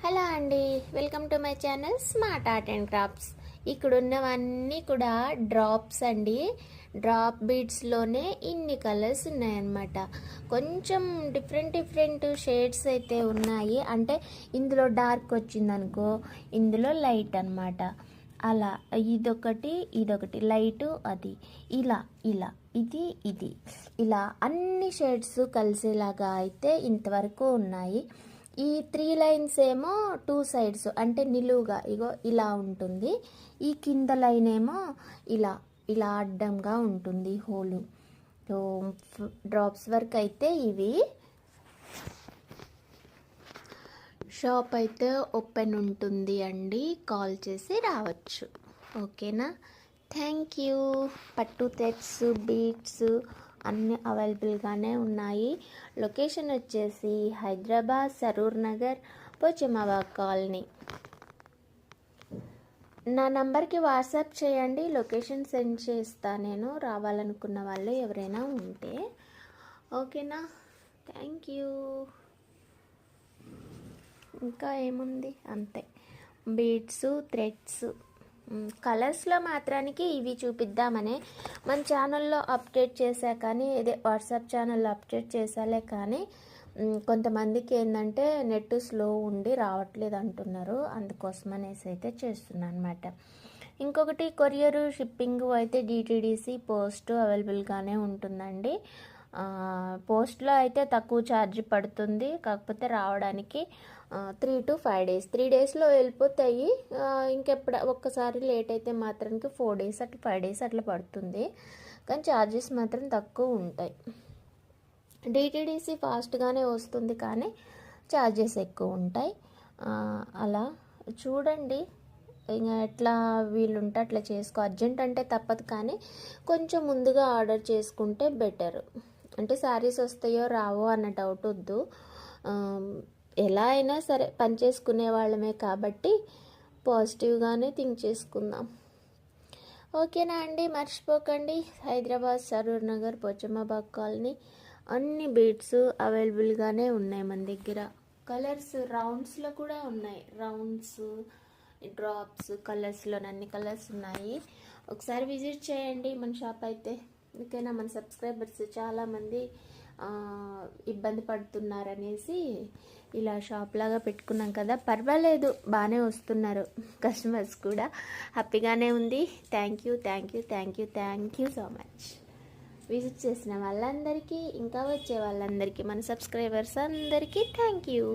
Hello అండి, welcome to my channel smart art and crafts. ఇక్కడ ఉన్నవన్నీ కూడా డ్రాప్స్ అండి. డ్రాప్ బీడ్స్లోనే ఇన్ని కలర్స్ ఉన్నాయన్నమాట. కొంచెం డిఫరెంట్ షేడ్స్ అయితే ఉన్నాయి. అంటే ఇందులో డార్క్ వచ్చిందనుకో, ఇందులో లైట్ అన్నమాట. అలా ఇదొకటి లైటు, అది ఇలా ఇలా ఇది ఇలా అన్ని షేడ్స్ కలిసేలాగా అయితే ఇంతవరకు ఉన్నాయి. ఈ 3 లైన్స్ ఏమో 2 సైడ్స్ అంటే నిలువుగా ఇగో ఇలా ఉంటుంది. ఈ కింద లైన్ ఏమో ఇలా ఇలా అడ్డంగా ఉంటుంది హోలు. సో డ్రాప్స్ వర్క్ అయితే ఇవి. షాప్ అయితే ఓపెన్ ఉంటుంది అండి, కాల్ చేసి రావచ్చు. ఓకేనా? Thank you. పట్టు థ్రెడ్స్, బీడ్స్ అన్నీ అవైలబుల్గానే ఉన్నాయి. లొకేషన్ వచ్చేసి హైదరాబాద్ సరూర్ నగర్, పోచమ్మాబాగ్ కాలనీ. నా నంబర్కి వాట్సాప్ చేయండి, లొకేషన్ సెండ్ చేస్తా నేను, రావాలనుకున్న వాళ్ళు ఎవరైనా ఉంటే. ఓకేనా? Thank you. ఇంకా ఏముంది, అంతే. బీడ్స్, థ్రెడ్స్, కలర్స్లో మాత్రానికి ఇవి చూపిద్దామనే మన ఛానల్లో అప్డేట్ చేశా, కానీ ఇదే వాట్సాప్ ఛానల్లో అప్డేట్ చేసాలే, కానీ కొంతమందికి ఏంటంటే నెట్ స్లో ఉండి రావట్లేదు అంటున్నారు. అందుకోసం అనేసి అయితే చేస్తున్నాను అనమాట. ఇంకొకటి కొరియర్ షిప్పింగ్ అయితే డిటిడిసి పోస్ట్ అవైలబుల్గానే ఉంటుందండి. పోస్ట్లో అయితే తక్కువ ఛార్జ్ పడుతుంది, కాకపోతే రావడానికి 3 to 5 days, 3 daysలో వెళ్ళిపోతాయి. ఇంకెప్పుడు ఒక్కసారి లేట్ అయితే మాత్రానికి 4 days అట్లా 5 days అట్లా పడుతుంది, కానీ ఛార్జెస్ మాత్రం తక్కువ ఉంటాయి. డిటిడిసి ఫాస్ట్గానే వస్తుంది, కానీ ఛార్జెస్ ఎక్కువ ఉంటాయి. అలా చూడండి, ఇంకా ఎట్లా వీలుంటే అట్లా చేసుకో. అర్జెంట్ అంటే తప్పదు, కానీ కొంచెం ముందుగా ఆర్డర్ చేసుకుంటే బెటర్. అంటే శారీస్ వస్తాయో రావో అన్న డౌట్ వద్దు. ఎలా అయినా సరే పని చేసుకునే వాళ్ళమే కాబట్టి పాజిటివ్గానే థింక్ చేసుకుందాం. ఓకేనా అండి? మర్చిపోకండి, హైదరాబాద్ సరూర్ నగర్, పోచమ్మాబాగ్ కాలనీ. అన్ని బీడ్స్ అవైలబుల్గానే ఉన్నాయి మన దగ్గర. కలర్స్ రౌండ్స్లో కూడా ఉన్నాయి. రౌండ్స్, డ్రాప్స్, కలర్స్లో అన్ని కలర్స్ ఉన్నాయి. ఒకసారి విజిట్ చేయండి మన షాప్ అయితే. ఓకేనా? మన సబ్స్క్రైబర్స్ చాలామంది ఇబ్బంది పడుతున్నారనేసి ఇలా షాప్ లాగా పెట్టుకున్నాం కదా. పర్వాలేదు, బాగానే వస్తున్నారు కస్టమర్స్ కూడా. హ్యాపీగానే ఉంది. Thank you so much. Visit చేసిన వాళ్ళందరికీ, ఇంకా వచ్చే వాళ్ళందరికీ, మన సబ్స్క్రైబర్స్ అందరికీ థ్యాంక్ యూ.